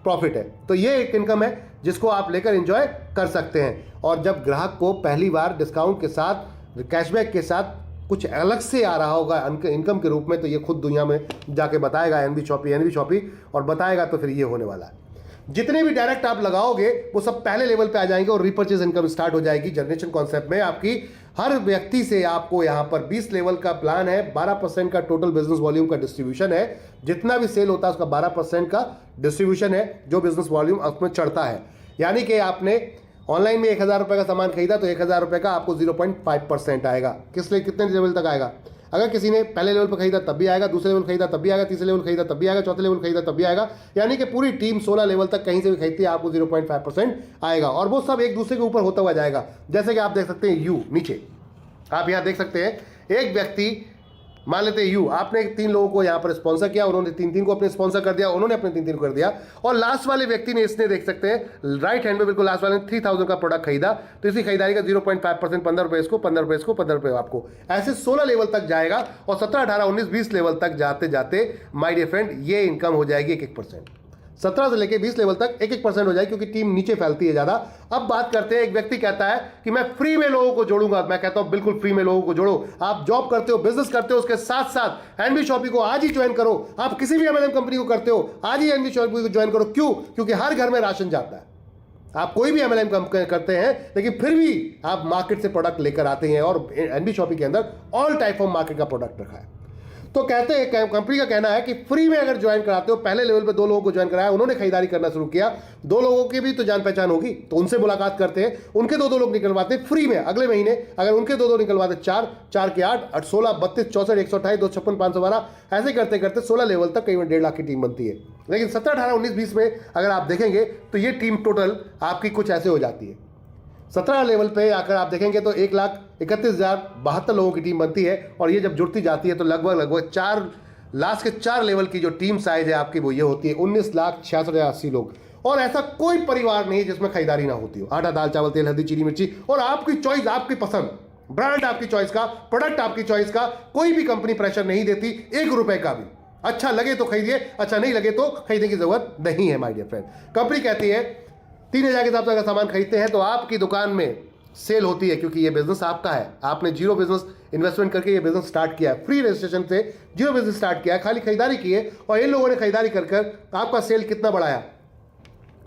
[SPEAKER 1] प्रॉफिट है। तो ये एक इनकम है जिसको आप लेकर एंजॉय कर सकते हैं। और जब ग्राहक को पहली बार डिस्काउंट के साथ, कैशबैक के साथ कुछ अलग से आ रहा होगा इनकम के रूप में, तो ये खुद दुनिया में जाके बताएगा एनबी शॉपी और बताएगा, तो फिर ये होने वाला है। जितने भी डायरेक्ट आप लगाओगे वो सब पहले लेवल पे आ जाएंगे और रिपर्चेज इनकम स्टार्ट हो जाएगी। जनरेशन कॉन्सेप्ट में आपकी हर व्यक्ति से आपको यहां पर 20 लेवल का प्लान है, 12% का टोटल बिजनेस वॉल्यूम का डिस्ट्रीब्यूशन है। जितना भी सेल होता है उसका 12% का डिस्ट्रीब्यूशन है जो बिजनेस वॉल्यूम उसमें चढ़ता है। यानी कि आपने ऑनलाइन में 1,000 रुपये का सामान खरीदा तो 1,000 रुपये का आपको 0.5% आएगा। किस लिए, कितने लेवल तक आएगा? अगर किसी ने पहले लेवल पर खरीदा तब भी आएगा, दूसरे लेवल खरीदा तब भी आएगा, तीसरे लेवल खरीदा तब भी आएगा, चौथे लेवल खरीदा तब भी आएगा। यानी कि पूरी टीम 16 लेवल तक कहीं से भी खरीदती है, आपको 0.5% आएगा। और वो सब एक दूसरे के ऊपर होता हुआ जाएगा। जैसे कि आप देख सकते हैं यू नीचे, आप यहाँ देख सकते हैं एक व्यक्ति, मान लेते हैं यू, आपने 3 लोगों को यहाँ पर स्पॉन्सर किया, उन्होंने 3 को अपने स्पॉन्सर कर दिया, उन्होंने अपने 3 को कर दिया। और लास्ट वाले व्यक्ति ने, इसने देख सकते हैं राइट हैंड में बिल्कुल लास्ट वाले ने 3,000 का प्रोडक्ट खरीदा, तो इसकी खरीदारी का 0.5%, 15 रुपये इसको, 15 रुपये इसको, 15 रुपये आपको, ऐसे 16 लेवल तक जाएगा। और 17, 18, 19, 20 लेवल तक जाते जाते माय डियर फ्रेंड ये इनकम हो जाएगी 1-1%। 17 से लेके 20 लेवल तक 1-1% हो जाएगी, क्योंकि टीम नीचे फैलती है ज्यादा। अब बात करते हैं, एक व्यक्ति कहता है कि मैं फ्री में लोगों को जोड़ूंगा। मैं कहता हूं बिल्कुल फ्री में लोगों को जोड़ो। आप जॉब करते हो, बिजनेस करते हो, उसके साथ साथ एनबी शॉपी को आज ही ज्वाइन करो। आप किसी भी एमएलएम कंपनी को करते हो, आज ही एनबी शॉपी को ज्वाइन करो। क्यों? क्योंकि हर घर में राशन जाता है। आप कोई भी एमएलएम करते हैं, लेकिन फिर भी आप मार्केट से प्रोडक्ट लेकर आते हैं, और एनबी शॉपी के अंदर ऑल टाइप ऑफ मार्केट का प्रोडक्ट रखा है। तो कहते हैं, कंपनी का कहना है कि फ्री में अगर ज्वाइन कराते हो, पहले लेवल पे 2 लोगों को ज्वाइन कराया, उन्होंने खरीदारी करना शुरू किया, 2 लोगों की भी तो जान पहचान होगी, तो उनसे मुलाकात करते हैं, उनके 2 लोग निकलवाते हैं फ्री में। अगले महीने अगर उनके 2 निकलवाते, 4 के 8, 16, 32, 64, 128, 256, 512, ऐसे करते करते 16 लेवल तक कई 1.5 लाख की टीम बनती है। लेकिन 17, 18, 19, 20 में अगर आप देखेंगे तो ये टीम टोटल आपकी कुछ ऐसे हो जाती है। 17 लेवल पे आकर आप देखेंगे तो 1,31,072 लोगों की टीम बनती है। और ये जब जुड़ती जाती है तो लगभग 4 लास्ट के 4 लेवल की जो टीम साइज है आपकी, वो ये होती है 19,66,080 लोग। और ऐसा कोई परिवार नहीं है जिसमें खरीदारी ना होती हो। आटा, दाल, चावल, तेल, हल्दी, चीनी, मिर्ची, और आपकी चॉइस, आपकी पसंद, ब्रांड आपकी चॉइस का, प्रोडक्ट आपकी चॉइस का। कोई भी कंपनी प्रेशर नहीं देती 1 रुपए का भी। अच्छा लगे तो खरीदिए, अच्छा नहीं लगे तो खरीदने की जरूरत नहीं है माय डियर फ्रेंड। कंपनी कहती है 3,000 के हिसाब से अगर सामान खरीदते हैं तो आपकी दुकान में सेल होती है, क्योंकि ये बिजनेस आपका है। आपने 0 बिजनेस इन्वेस्टमेंट करके ये बिजनेस स्टार्ट किया है, फ्री रजिस्ट्रेशन से 0 बिजनेस स्टार्ट किया है, खाली खरीदारी की है। और इन लोगों ने खरीदारी कर आपका सेल कितना बढ़ाया?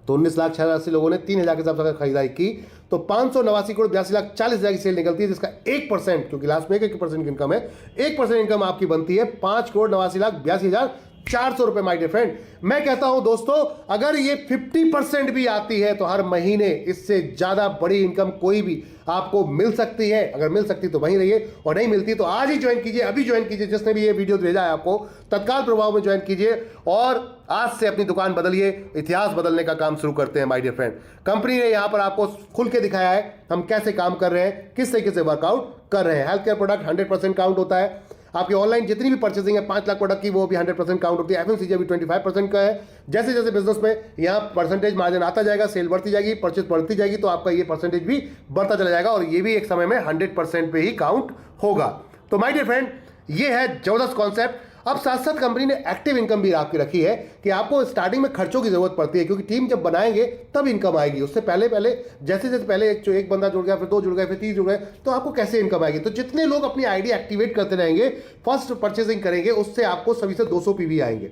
[SPEAKER 1] तो 19,86,080 लोगों ने 3,000 के हिसाब से अगर खरीदारी की तो 589 करोड़ 82,40,000 की सेल निकलती है, जिसका 1%, क्योंकि लास्ट में 1% की इनकम है, 1% इनकम आपकी बनती है 5,89,82,400 रुपए माय डियर फ्रेंड। मैं कहता हूं दोस्तों, अगर ये 50% भी आती है तो हर महीने इससे ज्यादा बड़ी इनकम कोई भी आपको मिल सकती है। अगर मिल सकती तो वहीं रहिए, और नहीं मिलती तो आज ही ज्वाइन कीजिए, अभी ज्वाइन कीजिए। जिसने भी ये वीडियो भेजा है आपको, तत्काल प्रभाव में ज्वाइन कीजिए और आज से अपनी दुकान बदलिए। इतिहास बदलने का काम शुरू करते हैं माय डियर फ्रेंड। कंपनी ने यहां पर आपको खुल के दिखाया है हम कैसे काम कर रहे हैं, किस तरीके से वर्कआउट कर रहे हैं। हेल्थ केयर प्रोडक्ट 100% काउंट होता है। आपकी ऑनलाइन जितनी भी परचेसिंग है 5 लाख प्रोडक्ट की, वो भी 100% काउंट होती है। एफएमसीजी अभी 25% का है। जैसे जैसे बिजनेस में यहाँ परसेंटेज मार्जिन आता जाएगा, सेल बढ़ती जाएगी, परचेज बढ़ती जाएगी, तो आपका ये परसेंटेज भी बढ़ता चला जाएगा, और ये भी एक समय में 100% पे ही काउंट होगा। तो माय डियर फ्रेंड, ये है जबरदस्त कॉन्सेप्ट। अब साथ साथ कंपनी ने एक्टिव इनकम भी आपकी रखी है कि आपको स्टार्टिंग में खर्चों की जरूरत पड़ती है, क्योंकि टीम जब बनाएंगे तब इनकम आएगी। उससे पहले जैसे जैसे पहले एक बंदा जुड़ गया, फिर 2 जुड़ गए, फिर 3 जुड़ गए, तो आपको कैसे इनकम आएगी? तो जितने लोग अपनी आईडी एक्टिवेट करते रहेंगे, फर्स्ट परचेसिंग करेंगे, उससे आपको सभी से 200 पीवी आएंगे।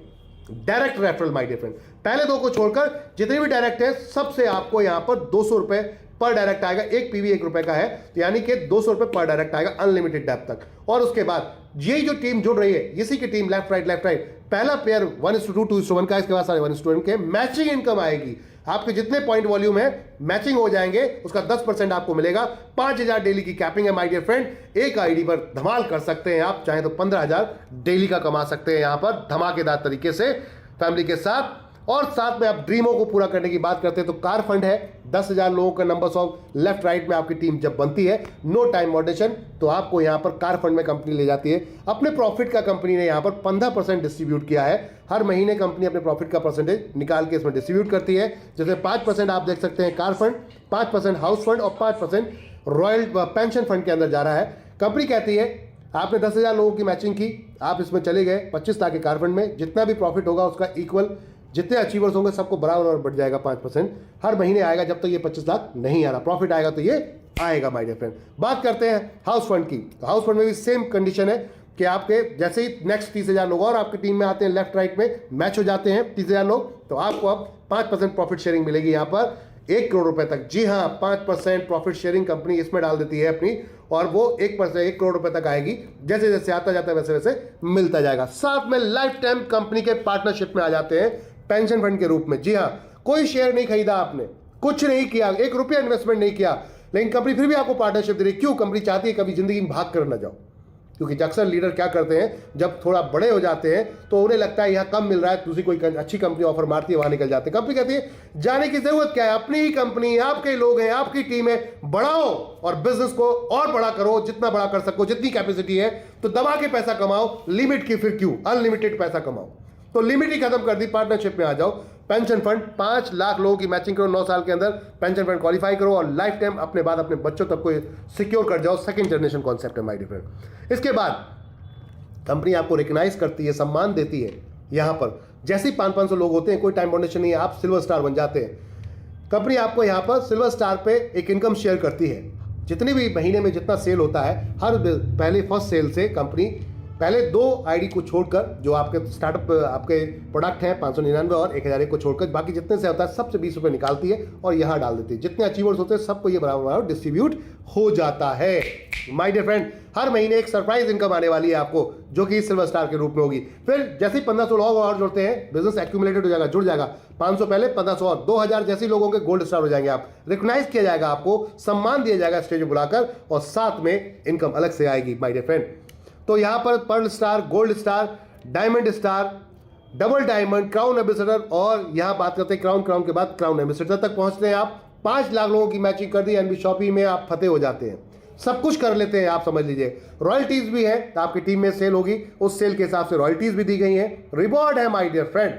[SPEAKER 1] Direct referral my dear friend. पहले 2 को छोड़कर जितने भी डायरेक्ट है, सबसे आपको यहां पर 200 रुपए पर डायरेक्ट आएगा। एक पीवी ₹1 का है, तो यानी कि ₹200 पर डायरेक्ट आएगा अनलिमिटेड डेप्थ तक। और उसके बाद ये जो टीम जुड़ रही है, इसी की टीम लेफ्ट राइट, पहला पेयर 1:2 2:1 का, इसके बाद सारे 1:1 के मैचिंग इनकम आएगी। आपके जितने पॉइंट वॉल्यूम है मैचिंग हो जाएंगे, उसका 10% आपको मिलेगा। 5000 डेली की कैपिंग है माय डियर फ्रेंड। एक आईडी पर धमाल कर सकते हैं आप, चाहे तो 15000 डेली का कमा सकते हैं यहां पर धमाकेदार तरीके से फैमिली के साथ। और साथ में आप ड्रीमों को पूरा करने की बात करते हैं तो कार फंड है 10,000 लोगों का नंबर ऑफ लेफ्ट राइट में आपकी टीम जब बनती है, नो टाइम मॉडरेशन, तो आपको यहां पर कार फंड में कंपनी ले जाती है। अपने प्रॉफिट का कंपनी ने यहां पर 15% डिस्ट्रीब्यूट किया है। हर महीने कंपनी अपने प्रॉफिट का परसेंटेज निकाल के इसमें डिस्ट्रीब्यूट करती है। जैसे 5% आप देख सकते हैं कार फंड, 5% हाउस फंड और 5% रॉयल पेंशन फंड के अंदर जा रहा है। कंपनी कहती है आपने 10,000 लोगों की मैचिंग की, आप इसमें चले गए 25 लाख के कार फंड में, जितना भी प्रॉफिट होगा उसका इक्वल, जितने अचीवर्स होंगे सबको बराबर और बढ़ जाएगा 5%। हर महीने आएगा जब तक ये 25 लाख नहीं आ रहा, प्रॉफिट आएगा तो ये आएगा माय डियर फ्रेंड। बात करते हैं हाउस फंड की, तो हाउस फंड में भी सेम कंडीशन है कि आपके जैसे ही नेक्स्ट 30,000 लोग और आपकी टीम में आते हैं, लेफ्ट राइट में मैच हो जाते हैं 30,000 लोग, तो आपको अब 5% प्रॉफिट शेयरिंग मिलेगी यहाँ पर ₹1 करोड़ तक। जी हाँ, 5% प्रॉफिट शेयरिंग कंपनी इसमें डाल देती है अपनी, और वो 1 करोड़ रुपए तक आएगी। जैसे जैसे आता जाता है वैसे वैसे मिलता जाएगा। साथ में लाइफ टाइम कंपनी के पार्टनरशिप में आ जाते हैं पेंशन फंड के रूप में। जी हाँ, कोई शेयर नहीं खरीदा आपने, कुछ नहीं किया, ₹1 इन्वेस्टमेंट नहीं किया, लेकिन कंपनी फिर भी आपको पार्टनरशिप दे रही है। क्यों? कंपनी चाहती है कभी जिंदगी में भाग कर ना जाओ, क्योंकि अक्सर लीडर क्या करते हैं, जब थोड़ा बड़े हो जाते हैं तो उन्हें लगता है यहाँ कम मिल रहा है, दूसरी कोई अच्छी कंपनी ऑफर मारती है, वहां निकल जाते हैं। कंपनी कहती है जाने की जरूरत क्या है, अपनी ही कंपनी, आपके लोग हैं, आपकी टीम है, बढ़ाओ और बिजनेस को और बड़ा करो, जितना बड़ा कर सको, जितनी कैपेसिटी है, तो दबा के पैसा कमाओ। लिमिट की फिर क्यों, अनलिमिटेड पैसा कमाओ। तो लिमिट ही खत्म कर दी, पार्टनरशिप में आ जाओ। पेंशन फंड 5 लाख लोगों की मैचिंग करो, 9 साल के अंदर पेंशन फंड क्वालिफाई करो और लाइफ टाइम अपने बाद अपने बच्चों तक को सिक्योर कर जाओ। सेकंड जनरेशन कॉन्सेप्ट है माय डियर फ्रेंड। इसके बाद कंपनी आपको रिकग्नाइज करती है, सम्मान देती है। यहां पर जैसे ही 500 लोग होते हैं, कोई टाइम फाउंडेशन नहीं है, आप सिल्वर स्टार बन जाते हैं। कंपनी आपको यहां पर सिल्वर स्टार पे एक इनकम शेयर करती है। जितने भी महीने में जितना सेल होता है, हर पहले फर्स्ट सेल से कंपनी पहले 2 आईडी को छोड़कर, जो आपके स्टार्टअप आपके प्रोडक्ट हैं 599 और 1001 को छोड़कर, बाकी जितने से होता है सबसे ₹20 निकालती है और यहाँ डाल देती है। जितने अचीवर्स होते हैं सबको ये बराबर डिस्ट्रीब्यूट हो जाता है माय डियर फ्रेंड। हर महीने एक सरप्राइज इनकम आने वाली है आपको, जो कि सिल्वर स्टार के रूप में होगी। फिर जैसे ही 1500 लोग और जुड़ते हैं, बिजनेस एक्यूमुलेटेड हो जाएगा, जुड़ जाएगा। 500 पहले, 1500 और 2000 जैसे लोगों के गोल्ड स्टार हो जाएंगे। आप रिकॉग्नाइज किया जाएगा, आपको सम्मान दिया जाएगा स्टेज पर बुलाकर, और साथ में इनकम अलग से आएगी माय डियर फ्रेंड। तो यहां पर pearl star, gold star, diamond star, double diamond, crown ambassador, और यहां बात करते हैं क्राउन के बाद क्राउन एम्बेसडर तक पहुंचते हैं आप। 5 लाख लोगों की मैचिंग कर दी, एनबी शॉपी में आप फतेह हो जाते हैं, सब कुछ कर लेते हैं आप, समझ लीजिए। रॉयल्टीज भी है, आपकी टीम में सेल होगी, उस सेल के हिसाब से रॉयल्टीज भी दी गई है। रिवॉर्ड है माय डियर फ्रेंड,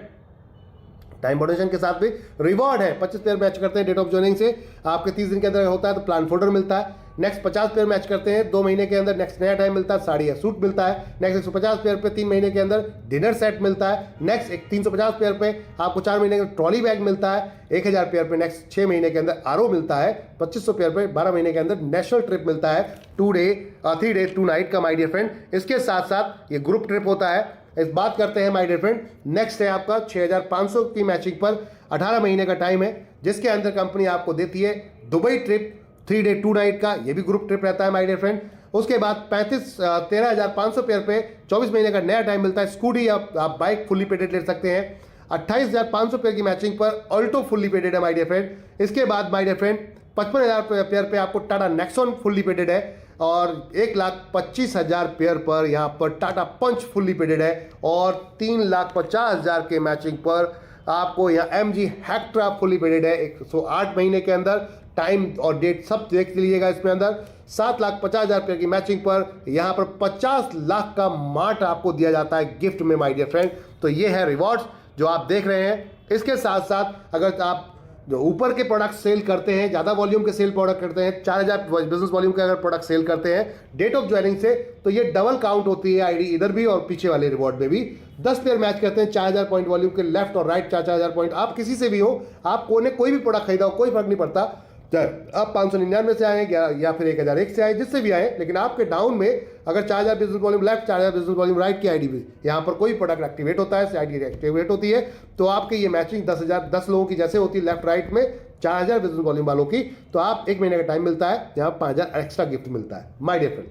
[SPEAKER 1] टाइम मोडेशन के साथ भी रिवॉर्ड है। 25 पेयर मैच करते हैं डेट ऑफ ज्वाइनिंग से, आपके 30 दिन के अंदर होता है तो प्लान फोल्डर मिलता है। नेक्स्ट 50 पेयर मैच करते हैं 2 महीने के अंदर, नेक्स्ट नया टाइम मिलता है, साड़ी या सूट मिलता है। नेक्स्ट 150 पेयर पे 3 महीने के अंदर डिनर सेट मिलता है। नेक्स्ट 350 पेयर पे आपको 4 महीने का ट्रॉली बैग मिलता है। 1000 पेयर पे नेक्स्ट 6 महीने के अंदर आरओ मिलता है। 2500 पेयर पे 12 महीने के अंदर नेशनल ट्रिप मिलता है, 3 डे 2 नाइट का माय डियर फ्रेंड। इसके साथ साथ ये ग्रुप ट्रिप होता है। इस बात करते हैं माय डियर फ्रेंड, नेक्स्ट है आपका 6500 की मैचिंग पर 18 महीने का टाइम है, जिसके अंदर कंपनी आपको देती है दुबई ट्रिप 3 डे 2 नाइट का, ये भी ग्रुप ट्रिप रहता है माय डियर फ्रेंड। उसके बाद 13,500 पेयर पे 24 महीने का नया टाइम मिलता है। स्कूटी आप बाइक फुल्ली पेडेड ले सकते हैं। 28,500 पेयर की मैचिंग पर ऑल्टो फुल्ली पेडेड है माय डियर फ्रेंड। इसके बाद माय डियर फ्रेंड 55,000 पेयर पे आपको टाटा नेक्सॉन फुल्ली पेडेड है, और 1,25,000 पेयर पर यहाँ पर टाटा पंच फुल्ली पेडेड है, और 3,50,000 के मैचिंग पर आपको यहाँ MG हेक्ट्रा फुल्ली पेडेड है 108 महीने के अंदर। टाइम और डेट सब देख लीजिएगा इसमें अंदर। 7,50,000 पेयर की मैचिंग पर यहाँ पर 50 लाख का मार्ट आपको दिया जाता है गिफ्ट में माय डियर फ्रेंड। तो ये है रिवॉर्ड्स जो आप देख रहे हैं। इसके साथ साथ अगर आप जो ऊपर के प्रोडक्ट सेल करते हैं, ज़्यादा वॉल्यूम के सेल प्रोडक्ट करते हैं, 4000 बिजनेस वॉल्यूम के अगर प्रोडक्ट सेल करते हैं डेट ऑफ ज्वाइनिंग से, तो ये डबल काउंट होती है आईडी इधर भी और पीछे वाले रिवॉर्ड में भी। 10 पेयर मैच करते हैं 4000 पॉइंट वॉल्यूम के, लेफ्ट और राइट 4-4 पॉइंट। आप किसी से भी हो, आपको ने कोई भी प्रोडक्ट खरीदा हो, कोई फर्क नहीं पड़ता, चाहे आप 599 से आए या फिर 1001 से आए, जिससे भी आए, लेकिन आपके डाउन में अगर 4000 business volume left, 4000 business volume right की आईडी भी यहाँ पर कोई प्रोडक्ट एक्टिवेट होता है, आईडी एक्टिवेट होती है, तो आपके ये मैचिंग 10 लोगों की जैसे होती है लेफ्ट राइट में, 4000 बिजनेस वॉल्यूम वालों की, तो आप 1 महीने का टाइम मिलता है, यहाँ 5000 एक्स्ट्रा गिफ्ट मिलता है माय डियर फ्रेंड।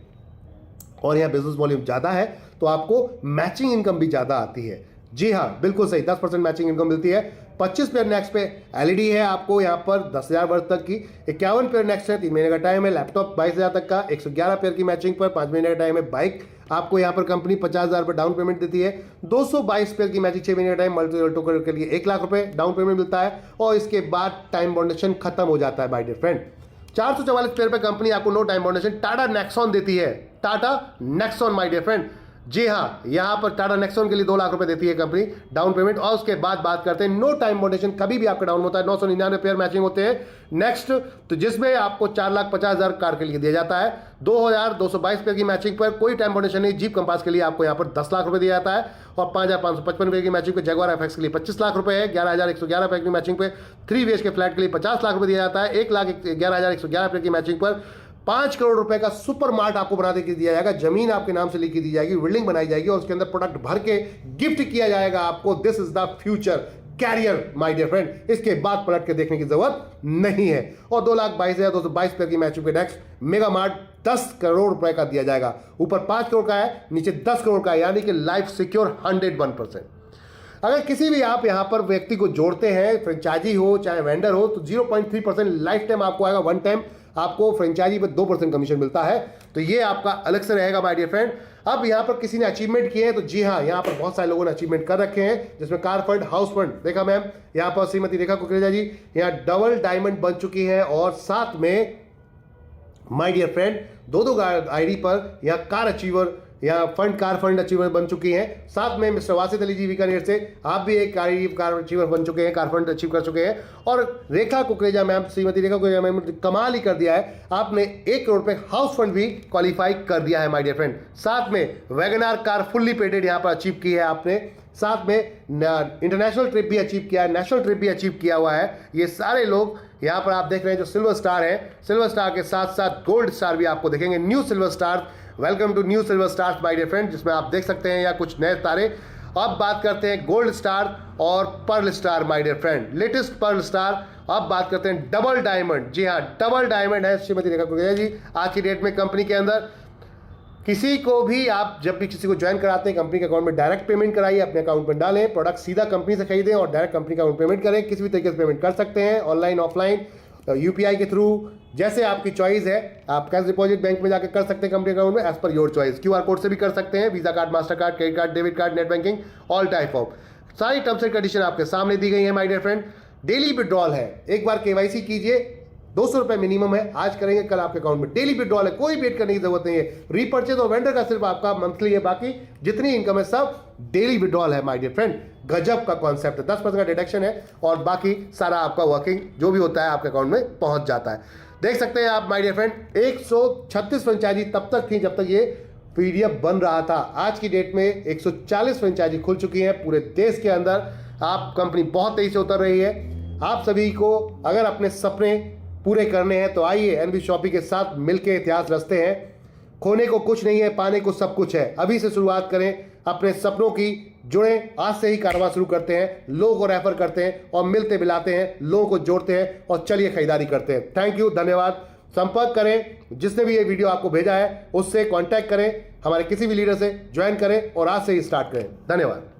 [SPEAKER 1] और यहाँ बिजनेस वॉल्यूम ज़्यादा है तो आपको मैचिंग इनकम भी ज़्यादा आती है। जी हाँ, बिल्कुल सही, 10% मैचिंग इनकम मिलती है। 25 पेयर नेक्स्ट पे एलईडी है आपको यहाँ पर 10,000 वर्थ तक की। 51 पेयर नेक्स्ट है, 3 महीने का टाइम है। लैपटॉप 22,000 तक का, 111 पेयर की मैचिंग पर 5 महीने का टाइम है। बाइक आपको यहाँ पर कंपनी 50,000 पर डाउन पेमेंट देती है। 222 पेयर की मैचिंग 6 महीने का टाइम, मल्टी टोकन के लिए 1 लाख रुपए डाउन पेमेंट मिलता है और इसके बाद टाइम बाउंडेशन खत्म हो जाता है माय डियर फ्रेंड। 444 पेयर पे कंपनी आपको no time boundation Tata Nexon देती है। Tata Nexon my dear friend, जी हाँ, यहां पर टाटा नेक्सॉन के लिए 2 लाख रुपए देती है कंपनी डाउन पेमेंट। और उसके बाद बात करते हैं नो टाइम बाउंडेशन, कभी भी आपका डाउन होता है 999 पेयर मैचिंग होते हैं नेक्स्ट, तो जिसमें आपको 4,50,000 कार के लिए दिया जाता है। 2,222 पेयर की मैचिंग पर कोई टाइम बाउंडेशन नहीं। जीप कंपास के लिए आपको यहां पर 10 लाख रुपए दिया जाता है और 5,555 पेयर की मैचिंग पे जगुआर एफएक्स के लिए 25 लाख रुपए है। 11,111 पेयर की मैचिंग पे 3 BHK के फ्लैट के लिए 50 लाख रुपए दिया जाता है। 1,11,111 पेयर की मैचिंग पर 5 करोड़ रुपए का सुपर मार्ट आपको बना के दिया जाएगा। जमीन आपके नाम से लिखी दी जाएगी, बिल्डिंग बनाई जाएगी और उसके अंदर प्रोडक्ट भर के गिफ्ट किया जाएगा आपको। This is the future career my dear friend, इसके बाद पलट के देखने की जरूरत नहीं है। और 2,22,222 पेयर की मैचिंग पे नेक्स्ट मेगा मार्ट 10 करोड़ रुपए का दिया जाएगा। ऊपर 5 करोड़ का है, नीचे 10 करोड़ का है, यानी कि लाइफ सिक्योर 101%। अगर किसी भी आप यहां पर व्यक्ति को जोड़ते हैं, फ्रेंचाइजी हो चाहे वेंडर हो, तो 0.3% लाइफ टाइम आपको आएगा। वन टाइम आपको फ्रेंचाइजी पर 2% कमीशन मिलता है, तो ये आपका अलग से रहेगा माय डियर फ्रेंड। अब यहां पर किसी ने अचीवमेंट किए हैं, तो जी हाँ, यहां पर बहुत सारे लोगों ने अचीवमेंट कर रखे हैं, जिसमें कार फंड, हाउस फंड देखा मैम, यहां पर श्रीमती रेखा कुकरेजा जी यहां डबल डायमंड बन चुकी है और साथ में माय डियर फ्रेंड 2-2 आईडी पर यहां कार अचीवर, यहाँ फंड कार फंड अचीवर बन चुकी हैं। साथ में मिस्टर वासित अली जी बीकानेर से आप भी एक कार अचीवर बन चुके हैं, कार फंड अचीव कर चुके हैं। और रेखा कुकरेजा मैम, श्रीमती रेखा कुकरेजा मैम, कमाल ही कर दिया है, आपने 1 करोड़ रुपए हाउस फंड भी क्वालिफाई कर दिया है माय डियर फ्रेंड। साथ में वैगनार कार फुल्ली पेटेड यहाँ पर अचीव की है आपने। साथ में इंटरनेशनल ट्रिप भी अचीव किया है, नेशनल ट्रिप भी अचीव किया हुआ है। ये सारे लोग यहाँ पर आप देख रहे हैं जो सिल्वर स्टार है, सिल्वर स्टार के साथ साथ गोल्ड स्टार भी आपको देखेंगे। New silver star, welcome to new silver stars my dear friend, जिसमें आप देख सकते हैं या कुछ नए तारे। अब बात करते हैं गोल्ड स्टार और pearl star my dear friend, latest pearl star. अब बात करते हैं डबल डायमंड, जी हाँ, डबल डायमंड है श्रीमती रेखा कुकरेजा जी आज की डेट में कंपनी के अंदर। किसी को भी आप जब भी किसी को ज्वाइन कराते हैं, कंपनी के अकाउंट में डायरेक्ट पेमेंट कराइए, अपने अकाउंट में डालें, प्रोडक्ट सीधा कंपनी से खरीदें और डायरेक्ट कंपनी का अकाउंट पेमेंट करें। किसी भी तरीके से पेमेंट कर सकते हैं, ऑनलाइन ऑफलाइन, यूपीआई के थ्रू, जैसे आपकी चॉइस है। आप कैश डिपॉजिट बैंक में जाकर कर सकते हैं कंपनी अकाउंट में, as per your choice. QR code से भी कर सकते हैं, Visa card, Master card, credit card, debit card, net banking, all type of. सारी टर्म्स एंड कंडीशन आपके सामने दी गई है my dear friend. Daily withdrawal है, एक बार केवाईसी कीजिए, 200 रुपए मिनिमम है, आज करेंगे कल आपके अकाउंट में। डेली विड्रॉल है, कोई वेट करने की जरूरत नहीं है। रीपर्चेज और वेंडर का सिर्फ आपका मंथली है, बाकी जितनी इनकम है सब डेली विड्रॉल है माय डियर फ्रेंड। गजब का कॉन्सेप्ट है, 10% का डिडक्शन है और बाकी सारा आपका वर्किंग जो भी होता है आपके अकाउंट में पहुंच जाता है। देख सकते हैं आप माय डियर फ्रेंड, 136 फ्रेंचाइजी तब तक थी जब तक ये पीडीएफ बन रहा था। आज की डेट में 140 फ्रेंचाइजी खुल चुकी हैं पूरे देश के अंदर। आप कंपनी बहुत तेजी से उतर रही है। आप सभी को अगर अपने सपने पूरे करने हैं तो आइए एनबी शॉपी के साथ मिलकर इतिहास रचते हैं। खोने को कुछ नहीं है, पाने को सब कुछ है। अभी से शुरुआत करें अपने सपनों की, जुड़े, आज से ही कारोबार शुरू करते हैं, लोगों को रेफर करते हैं और मिलते मिलाते हैं, लोगों को जोड़ते हैं और चलिए खरीदारी करते हैं। थैंक यू, धन्यवाद। संपर्क करें, जिसने भी ये वीडियो आपको भेजा है उससे कांटेक्ट करें, हमारे किसी भी लीडर से ज्वाइन करें और आज से ही स्टार्ट करें। धन्यवाद।